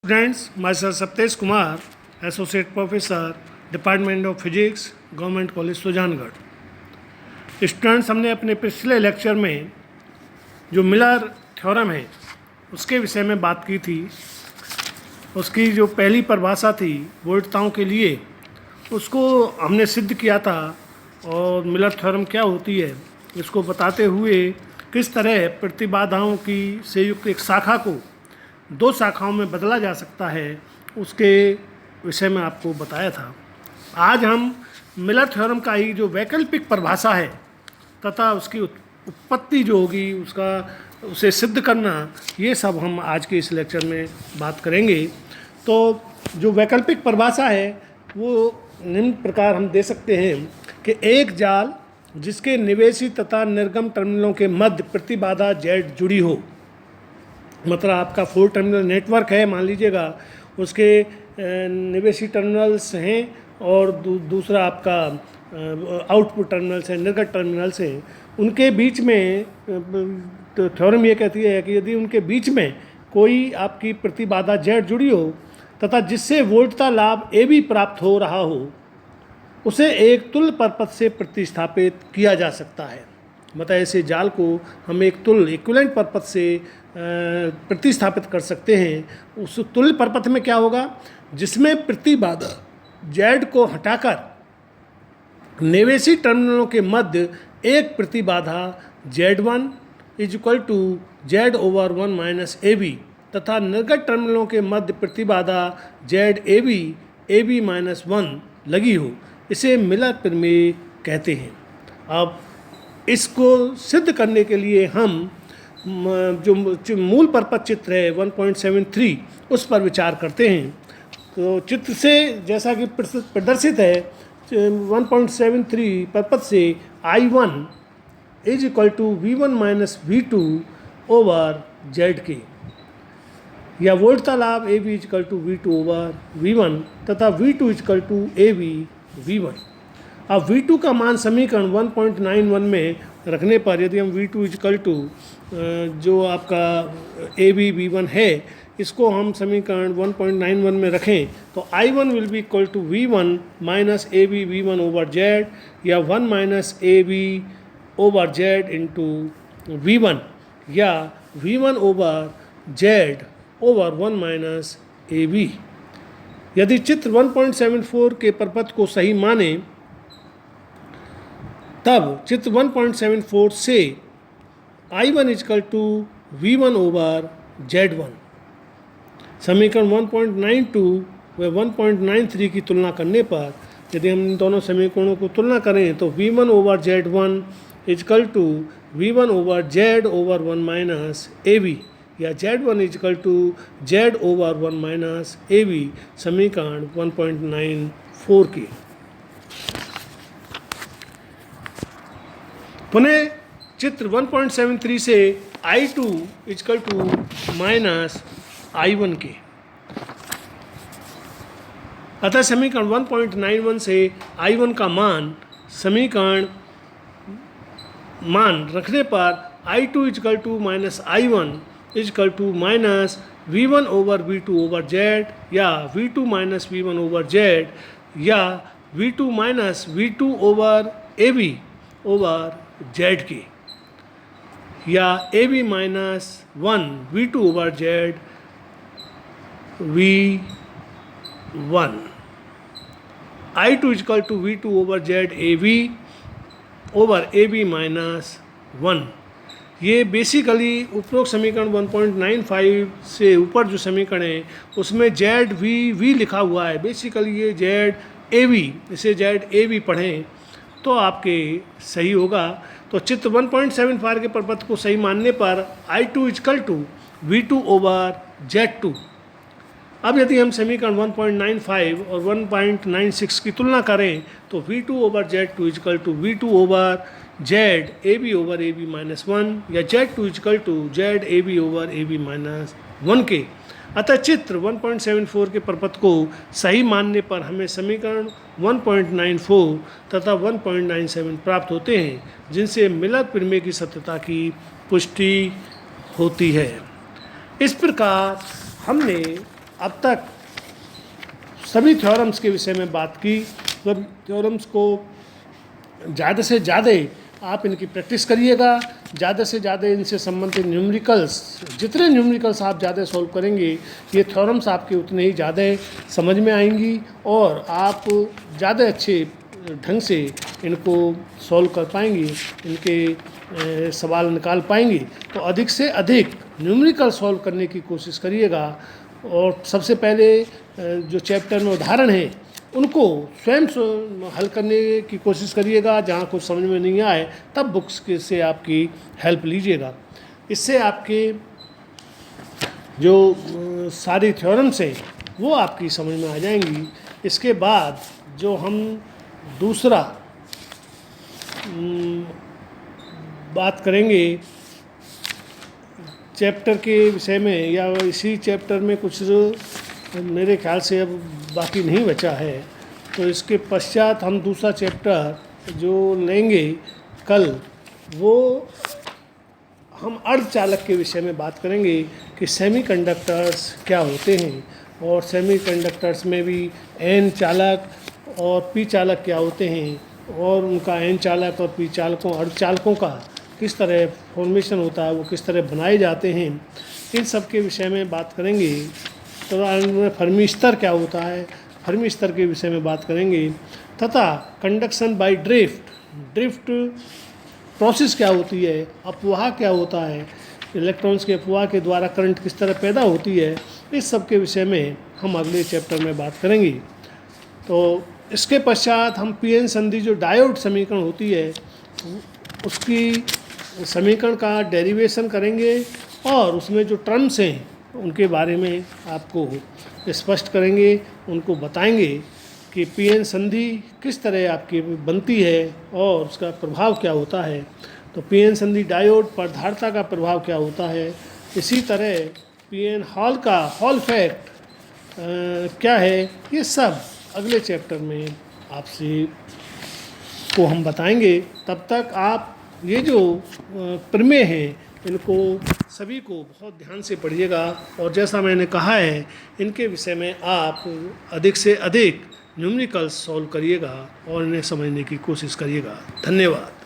Students, myself Saptesh Kumar, Associate Professor, Department of Physics, Government College Sujangarh. Students, हमने अपने पिछले lecture में जो मिलर थ्योरम है उसके विषय में बात की थी। उसकी जो पहली परिभाषा थी वोल्टताओं के लिए, उसको हमने सिद्ध किया था। और मिलर थ्योरम क्या होती है इसको बताते हुए किस तरह प्रतिबाधाओं की से युक्त एक शाखा को दो शाखाओं में बदला जा सकता है उसके विषय में आपको बताया था। आज हम मिलर थ्योरम का ही जो वैकल्पिक परिभाषा है तथा उसकी उत्पत्ति जो होगी उसे सिद्ध करना, ये सब हम आज के इस लेक्चर में बात करेंगे। तो जो वैकल्पिक परिभाषा है वो निम्न प्रकार हम दे सकते हैं कि एक जाल जिसके निवेशी तथा निर्गम टर्मिनलों के मध्य प्रतिबाधा Z जुड़ी हो, मतलब आपका 4 टर्मिनल नेटवर्क है, मान लीजिएगा उसके निवेशी टर्मिनल्स हैं और दूसरा आपका आउटपुट टर्मिनल्स हैं, निर्गत टर्मिनल्स हैं। उनके बीच में तो थ्योरम ये कहती है कि यदि उनके बीच में कोई आपकी प्रतिबाधा Z जुड़ी हो तथा जिससे वोल्टता लाभ AB प्राप्त हो रहा हो, उसे एक तुल्य परपथ से प्रतिस्थापित किया जा सकता है। मतलब ऐसे जाल को हम एक तुल्य इक्विवेलेंट परपथ से प्रतिस्थापित कर सकते हैं। उस तुल्य परपथ में क्या होगा, जिसमें प्रतिबाधा Z को हटाकर निवेशी टर्मिनलों के मध्य एक प्रतिबाधा Z1 = Z/1 - AB तथा निर्गत टर्मिनलों के मध्य प्रतिबाधा ZAB AB-1 लगी हो, इसे मिलर प्रमेय कहते हैं। अब इसको सिद्ध करने के लिए हम जो मूल परपथ चित्र है 1.73 उस पर विचार करते हैं। तो चित्र से जैसा कि प्रदर्शित है 1.73 परपथ से I1 = V1 - V2 over ZK, या वोल्टता लाभ AB = V2 ओवर V1 तथा V2 = AB V1। अब V2 का मान समीकरण 1.91 में रखने पर यदि हम V2 = जो आपका AB V1 है, इसको हम समीकरण 1.91 में रखें तो I1 will be equal to V1 - AB V1 over Z, या 1 - AB over Z into V1, या V1 over Z over 1 - AB। यदि चित्र 1.74 के परपथ को सही माने तब चित्र 1.74 से I1 = V1 ओवर Z1, समीकरण 1.92 व 1.93 की तुलना करने पर यदि हम इन दोनों समीकरणों को तुलना करें तो V1 over Z1 = V1 over Z over 1 - AB, या Z1 = Z ओवर 1 - AB, समीकरण 1.94 की। पुनः चित्र 1.73 से I2 = -I1 के। अतः समीकरण 1.91 से I1 का समीकरण मान रखने पर I2 = -I1 = -V1 over V2 over Z, या V2 - V1 ओवर Z, या V2 - V2 over AB over Z के, या AB - 1 V2 over Z V1। I2 = V2 over Z AB over AB - 1। ये बेसिकली उपरोक्त समीकरण 1.95 से ऊपर जो समीकरण है उसमें ZVV लिखा हुआ है। बेसिकली ये ZAB, इसे ZAB पढ़ें तो आपके सही होगा। तो चित्र 1.75 के परपथ को सही मानने पर I2 = V2 ओवर Z2। अब यदि हम समीकरण 1.95 और 1.96 की तुलना करें तो V2 over Z2 = V2 over Z AB over AB - 1, या Z2 = Z AB over AB - 1 के। अतः चित्र 1.74 के परपथ को सही मानने पर हमें समीकरण 1.94 तथा 1.97 प्राप्त होते हैं, जिनसे मिलर प्रमेय की सत्यता की पुष्टि होती है। इस प्रकार हमने अब तक सभी थ्योरम्स के विषय में बात की। सब थ्योरम्स को ज़्यादा से ज़्यादा आप इनकी प्रैक्टिस करिएगा, ज़्यादा से ज़्यादा इनसे संबंधित न्यूमेरिकल्स, जितने न्यूमेरिकल्स आप ज़्यादा सॉल्व करेंगे ये थ्योरम्स आपके उतने ही ज़्यादा समझ में आएंगी और आप ज़्यादा अच्छे ढंग से इनको सॉल्व कर पाएंगे, इनके सवाल निकाल पाएंगे। तो अधिक से अधिक न्यूमेरिकल सॉल्व करने की कोशिश करिएगा और सबसे पहले जो चैप्टर में उदाहरण है उनको स्वयं हल करने की कोशिश करिएगा। जहाँ कुछ समझ में नहीं आए तब बुक्स के से आपकी हेल्प लीजिएगा। इससे आपके जो सारी थ्योरम्स हैं वो आपकी समझ में आ जाएंगी। इसके बाद जो हम दूसरा बात करेंगे चैप्टर के विषय में, या इसी चैप्टर में कुछ मेरे ख्याल से अब बाकी नहीं बचा है, तो इसके पश्चात हम दूसरा चैप्टर जो लेंगे कल, वो हम अर्धचालक के विषय में बात करेंगे कि सेमीकंडक्टर्स क्या होते हैं और सेमीकंडक्टर्स में भी एन चालक और पी चालक क्या होते हैं और उनका एन चालक और पी चालकों अर्धचालकों का किस तरह फॉर्मेशन होता है, वो किस तरह बनाए जाते हैं, इन सब के विषय में बात करेंगे। तो फर्मी स्तर क्या होता है, फर्मी स्तर के विषय में बात करेंगे, तथा कंडक्शन बाय ड्रिफ्ट प्रोसेस क्या होती है, अपवाह क्या होता है, इलेक्ट्रॉन्स के अपवाह के द्वारा करंट किस तरह पैदा होती है, इस सब के विषय में हम अगले चैप्टर में बात करेंगे। तो इसके पश्चात हम पीएन संधि जो डायोड समीकरण होती है उसकी समीकरण का डेरिवेशन करेंगे और उसमें जो टर्म्स हैं उनके बारे में आपको स्पष्ट करेंगे, उनको बताएंगे कि पीएन संधि किस तरह आपकी बनती है और उसका प्रभाव क्या होता है। तो पीएन संधि डायोड पर धारिता का प्रभाव क्या होता है, इसी तरह पीएन हॉल का हॉल फैक्ट क्या है, ये सब अगले चैप्टर में आपसे को हम बताएंगे। तब तक आप ये जो प्रमेय हैं इनको सभी को बहुत ध्यान से पढ़िएगा और जैसा मैंने कहा है इनके विषय में आप अधिक से अधिक न्यूमेरिकल्स सॉल्व करिएगा और इन्हें समझने की कोशिश करिएगा। धन्यवाद।